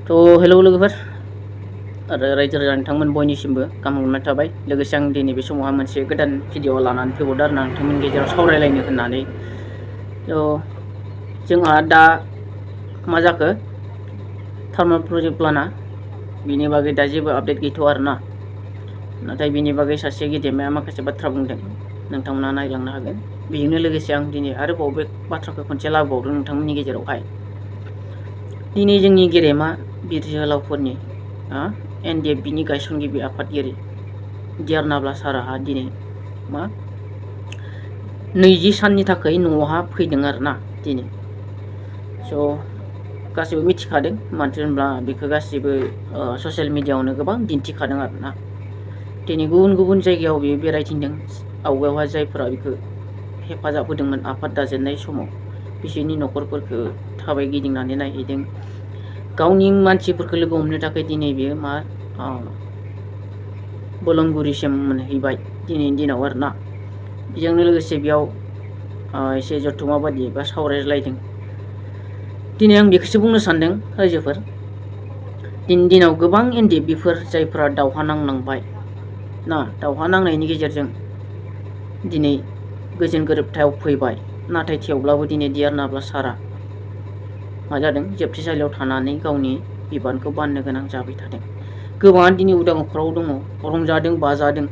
Hello लोगोफोर आरो रायजो राजा नोंथांमोन बयनिसिमबो गाहाम हामलायनाय थाबाय। लोगोसे आं दिनै बे समावहाय मोनसे गोदान भिडिअ लानानै फैबावदों आरो ना नोंथांमोननि गेजेराव सावरायलायनो होननानै। जोंहा दा मा जाखो थार्माल प्रजेक्ट प्लाना बिनि बागै दा जेबो आपडेट गैथ'आ आरो ना, नाथाय बिनि बागै सासे गेदेमाया माखासे बाथ्रा बुंदों, नोंथांमोना नायलांनो हागोन। बेजोंनो लोगोसे आं दिनै आरोबाव बे बाथ्राखौ खनसे लाबोबावदों नोंथांमोननि गेजेरावहाय। दिनै जोंनि गेदेमा बिर जोहोलावफोरनि NDFB नि गायसनगिरि आफादगिरि दियारनाब्ला साराहा दिनै मा 20 साननि थाखाय न'आवहा फैदों आरो ना दिनै। गासैबो मिथिखादों, मानो होनब्ला बेखौ गासैबो ससियेल मिडियाआवनो गोबां दिन्थिखादों आरो ना। दिनै गुबुन गुबुन जायगायाव बेयो बेरायथिंदों। आवगायावहाय जायफोरा बेखौ हेफाजाब होदोंमोन आफाद दाजेननाय समाव बिसोरनि न'खरफोरखौ थाबाय गिदिंनानै नायहैदों। गावनि मानसिफोरखौ लोगो हमनो थाखाय दिनै बेयो मा बलंगुरिसिम मोनहैबाय दिनैनि दिनाव आरो ना। बेजोंनो लोगोसे बेयाव एसे जथुमा बादि बा सावरायलायदों। दिनै आं बेखौसो बुंनो सानदों रायजोफोर, दिनैनि दिनाव गोबां NDFB फोर जायफोरा दावहा नांनांबाय ना, दावहा नांनायनि गेजेरजों दिनै गोजोन गोरोबथायाव फैबाय, नाथाय थेवब्लाबो दिनै दियारनाब्ला सारा मा जादों जोबथेसालियाव थानानै गावनि बिबानखौ बाननो गोनां जाबाय थादों। गोबाङानो दिनै उदां अख्राङाव दङ, रंजादों बाजादों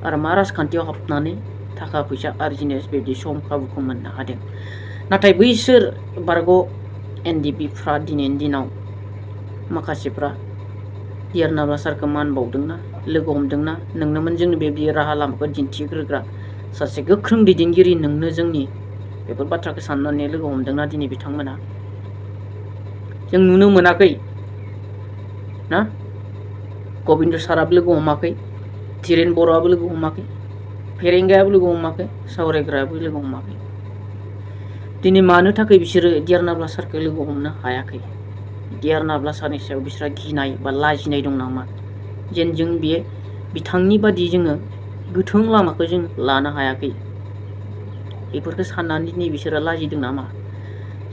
आरो मा राजखान्थियाव हाबनानै थाखा फैसा आरजिनो बेबायदि सम खाबुखौ मोननो हादों। नाथाय बैसोर बारग' NDFB फ्रा दिनैनि दिनाव माखासेफ्रा दियारनाब्ला सारखौ मान बावदोंना, लोगो हमदोंना, नोंनोमोन जोंनि बेबायदि राहा लामाखौ दिन्थिग्रोग्रा सासे गोख्रों दैदेनगिरि, नोंनो जोंनि बेफोर बाथ्राखौ साननानै लोगो हमदोंना दिनै बिथांमोना। जों नुनो मोनाखै ना, गबिन्द साराबो लोगो हमाखै, धीरेन बर'आबो लोगो हमाखै, फेरेंगायाबो लोगो हमाखै, सावरायग्रायाबो लोगो हमाखै। दिनै मानो थाखाय बिसोरो दियारनाब्ला सारखौ लोगो हमनो हायाखै? दियारनाब्ला सारनि सायाव बिसोरहा गिनाय बा लाजिनाय दं नामा? जेन जों बे बिथांनि बादि जोङो गोथों लामाखौ जों लानो हायाखै, बेफोरखौ साननानै दिनै बिसोरो लाजिदों नामा?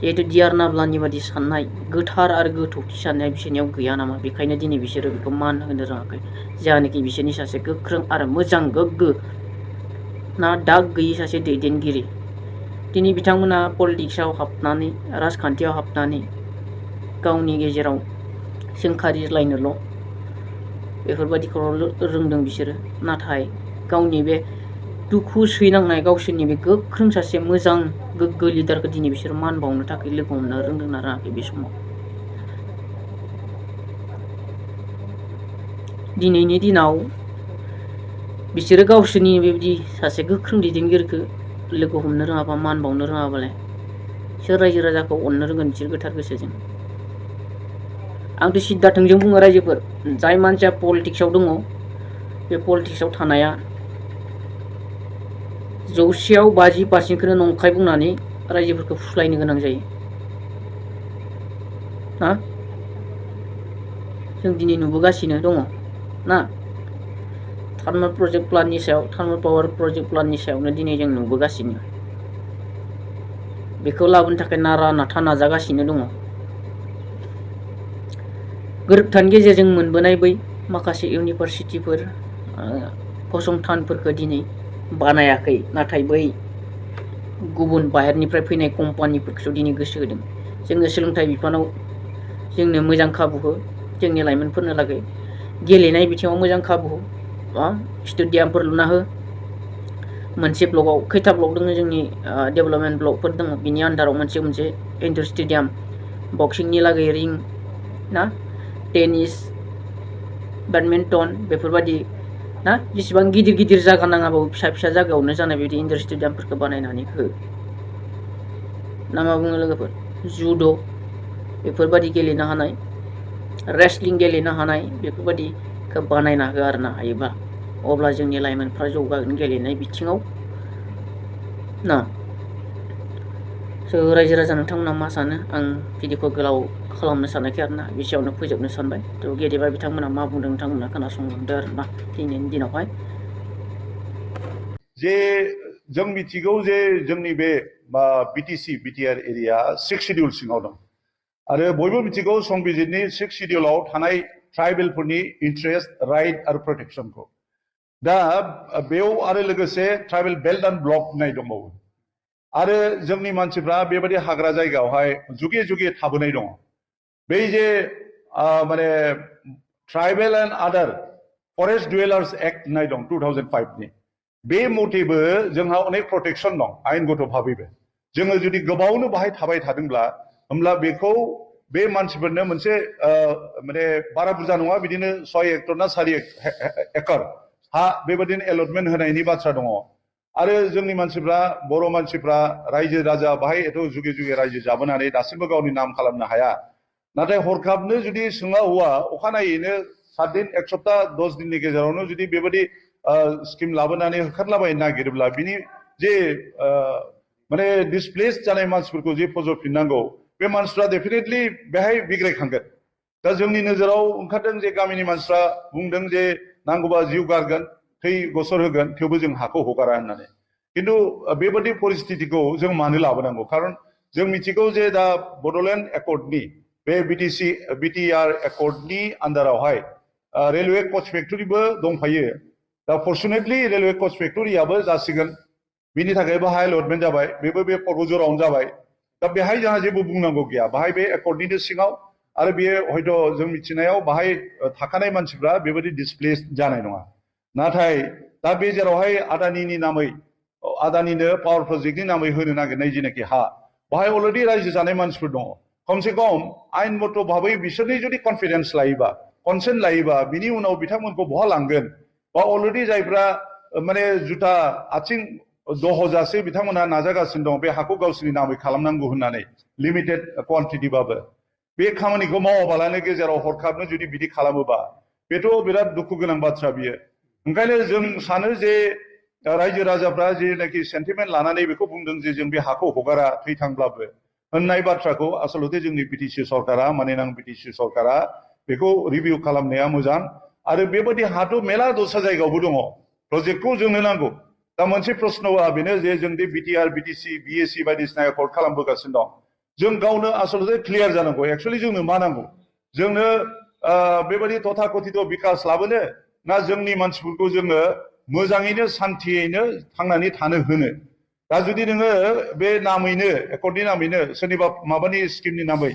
जिहेतु दियारनाब्लानि बादि साननाय गोथार आरो गोथौथि साननाया बिसोरनियाव गैया नामा? बेखायनो दिनै बिसोरो बेखौ मान होनो रोङाखै, जायानोखि बिसोरनि सासे गोख्रों आरो मोजां गोग्गो ना दाग गैयि सासे दैदेनगिरि। दिनै बिथांमोना पलिटिक्सआव हाबनानै, राजखान्थियाव हाबनानै गावनि गेजेराव सोंखारिलायनोल' बेफोरबायदिखौल' रोंदों बिसोरो, नाथाय गावनि बे दुखु सैनांनाय गावसोरनि बे गोख्रों सासे मोजां गोग्गो लिडारखौ दिनै बिसोर मान बावनो थाखाय लोगो हमनो रोंदोंना रोङाखै बे समाव। दिनैनि दिनाव बिसोरो गावसोरनि बेबायदि सासे गोख्रों दैदेनगिरिखौ लोगो हमनो रोङाबा, मान बावनो रोङाबालाय सोर रायजो राजाखौ अननो रोंगोन बिसोर गोथार गोसोजों? आंथ' सिद्दा थोंजों बुङो रायजोफोर, जाय मानसिया पलिटिक्सआव दङ, बे पलिटिक्सआव थानाया 100आव 50% नंखाय बुंनानै रायजोफोरखौ फुस्लायनो गोनां जायो ना। जों दिनै नुबोगासिनो दङ ना, थार्माल प्रजेक्ट प्लाननि सायाव, थार्माल पावार प्रजेक्ट प्लाननि सायावनो दिनै जों नुबोगासिनो। बेखौ लाबोनो थाखाय नारा नाथा नाजागासिनो दङ। गोरोबथानि गेजेरजों मोनबोनाय बै माखासे इउनिभारसिटिफोर, फसंथानफोरखौ दिनै बानायाखै, नाथाय बै गुबुन बाहेरनिफ्राय फैनाय कम्पानिफोरखौसो दिनै गोसो होदों। जोङो सोलोंथाइ बिफानाव जोंनो मोजां खाबु हो, जोंनि लाइमोनफोरनो लागै गेलेनाय बिथिङाव मोजां खाबु हो, स्टेडियामफोर लुना हो। मोनसे ब्लकआव खैथा ब्लक दङ जोंनि डेभेलपमेन्ट ब्लकफोर दङ, बिनि आन्दाराव मोनसे इनडर स्टेडियाम, बक्सिंनि लागै रिं ना, टेनिस, बेडमिन्टन बेफोरबायदि ना, जेसेबां गिदिर गिदिर जायगा नाङाबाबो फिसा फिसा जायगायावनो जानाय बिदि इनडर स्टेडियामफोरखौ बानायनानै हो ना मा बुङो लोगोफोर? जुद' बेफोरबायदि गेलेनो हानाय, रेसलिं गेलेनो हानाय बेफोरबायदिखौ बानायना हो आरो ना हायोबा, अब्ला जोंनि लाइमोनफ्रा जौगागोन गेलेनाय बिथिङाव ना। रायजो राजा नोंथांमोना मा सानो? आं भिडिअखौ गोलाव खालामनो सानाखै आरोना, बेसेयावनो फोजोबनो सानबाय। गेदेमा बिथांमोना मा बुंदों नोंथांमोना खोनासंलांदो आरोना दिनैनि दिनावहाय। जे जों मिथिगौ जे जोंनि बे BTC बिटिआर एरिया 6 शिडिउल सिङाव दं। आरो बयबो मिथिगौ संबिजिरनि 6 शिडिउलाव थानाय ट्राइबेलफोरनि इन्ट्रेस्ट राइट आरो प्रोटेक्शनखौ दा बेयाव आरो लोगोसे ट्राइबेल बेल्ट एन्ड ब्लक होननाय दंबावो आरो जोंनि मानसिफ्रा बेबायदि हाग्रा जायगायावहाय जुगे जुगे थाबोनाय दङ बै जे माने ट्राइबेल एन्ड आदार फरेस्ट डुवेलार्स एक्ट होननाय दं 2005 नि बे मथेबो जोंहा अनेक प्रोटेक्शन दं आयेनगत भाबैबो जोङो जुदि गोबावनो बाहाय थाबाय थादोंब्ला होमब्ला बेखौ बे मानसिफोरनो मोनसे माने बारा बुरजा नङा बिदिनो 6 हेक्टर ना 4 एकड़ हा बेबायदिनो एलटमेन्ट होनायनि बाथ्रा दङ आरो जोंनि मानसिफ्रा बर' मानसिफ्रा रायजो राजा बाहाय एथ' जुगे जुगे रायजो जाबोनानै दासिमबो गावनि नाम खालामनो हाया नाथाय हरखाबनो जुदि सोङा हुआ अखानायैनो 7 दिन 1 सप्ताह 10 दिननि गेजेरावनो जुदि बेबायदि स्किम लाबोनानै होखारलाबायनो नागिरोब्ला बिनि जे माने डिसप्लेस जानाय मानसिफोरखौ जे फज'फिननांगौ बे मानसिफ्रा डेफिनेटलि बेहाय बिग्रायखांगोन दा जोंनि नोजोराव ओंखारदों जे गामिनि मानसिफ्रा बुंदों जे नांगौबा जिउ गारगोन थै गसर होगोन थेवबो जों हाखौ हगारा होननानै किन्तु बेबायदि परिस्थितिखौ जों मानो लाबोनांगौ खारन जों मिथिगौ जे दा बड'लेण्ड एकर्डनि बे बिटिआर एकर्डनि आन्दारावहाय रेलवे कच फेक्टरिबो दंफायो दा फर्चुनेटलि रेलवे कच फेक्टरियाबो जासिगोन बिनि थाखाय बाहाय अलटमेन्ट जाबाय बेबो बे पर्बजरावनो जाबाय दा बेहाय जोंहा जेबो बुंनांगौ गैया बाहाय बे एकर्डनिनो सिङाव आरो बेयो हयथ' जों मिथिनायाव बाहाय थाखानाय मानसिफ्रा बेबायदि डिसप्लेस जानाय नङा नाथाय दा बे जेरावहाय आदानिनि नामै आदानिनो पावार प्रजेक्टनि नामै होनो नागिरनाय जेनाखि हा बाहाय अलरेडि रायजो जानाय मानसिफोर दङ खमसे खम आयेन मथ' भाबै बिसोरनि जुदि कनफिडेन्स लायोबा कनसेन्ट लायोबा बिनि उनाव बिथांमोनखौ बहा लांगोन बा अलरेडि जायफ्रा माने जुथा आथिं दहजासे बिथांमोनहा नाजागासिनो दं बे हाखौ गावसोरनि नामै खालामनांगौ होननानै लिमिटेड क्वान्टिटिबाबो बे खामानिखौ मावाबालानो गेजेराव हरखाबनो जुदि बिदि खालामोबा बेथ' बिराद दुखु गोनां बाथ्रा बियो ओंखायनो जों सानो जे रायजो राजाफ्रा जेनाखि सेन्टिमेन्ट लानानै बेखौ बुंदों जे जों बे हाखौ हगारा थैथांब्लाबो होननाय बाथ्राखौ आसलते जोंनि बिटिसि सरकारा मानोना बिटिसि सरकारा बेखौ रिभिउ खालामनाया मोजां आरो बेबायदि हाथ' मेला दस्रा जायगायावबो दङ प्रजेक्टखौ जोंनो नांगौ दा मोनसे प्रश्नआ बेनो जे जों दि बिटिआर बिटिसि बिएसि बायदिसिना एकर्ड खालामबोगासिनो दं जों गावनो आसलते क्लियार जानांगौ एक्चुअलि जोंनो मा नांगौ जोंनो बेबायदि तथाकथित बिकास लाबोनो ना जोंनि मानसिफोरखौ जोङो मोजाङैनो सान्थियैनो थांनानै थानो होनो दा जुदि नोङो बे नामैनो एकर्डनि नामैनो सोरनिबा माबानि स्किमनि नामै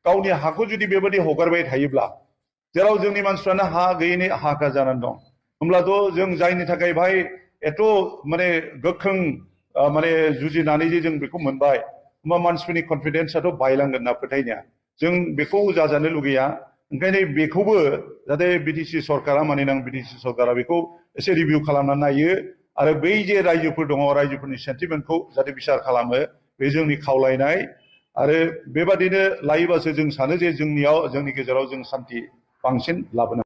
गावनि हाखौ जुदि बेबायदि हगारबाय थायोब्ला जेराव जोंनि मानसिफ्रानो हा गैयैनि हाहाकार जानानै दं होमब्लाथ' जों जायनि थाखाय बाहाय एथ' माने गोख्रों माने जुजिनानै जे जों बेखौ मोनबाय होमबा मानसिफोरनि कनफिडेन्सआथ' बायलांगोन ना फोथायनाया जों बेखौ जाजानो लुगैया ओंखायनो बेखौबो जाहाथे बिटिसि सरकारा मानोना बिटिसि सरकारा बेखौ एसे रिभिउ खालामनानै नायो आरो बै जे रायजोफोर दङ रायजोफोरनि सेन्टिमेन्टखौ जाहाथे बिसार खालामो बे जोंनि खावलायनाय आरो बेबादिनो लायोबासो जों सानो जे जोंनि गेजेराव जों सान्थि बांसिन लाबोनो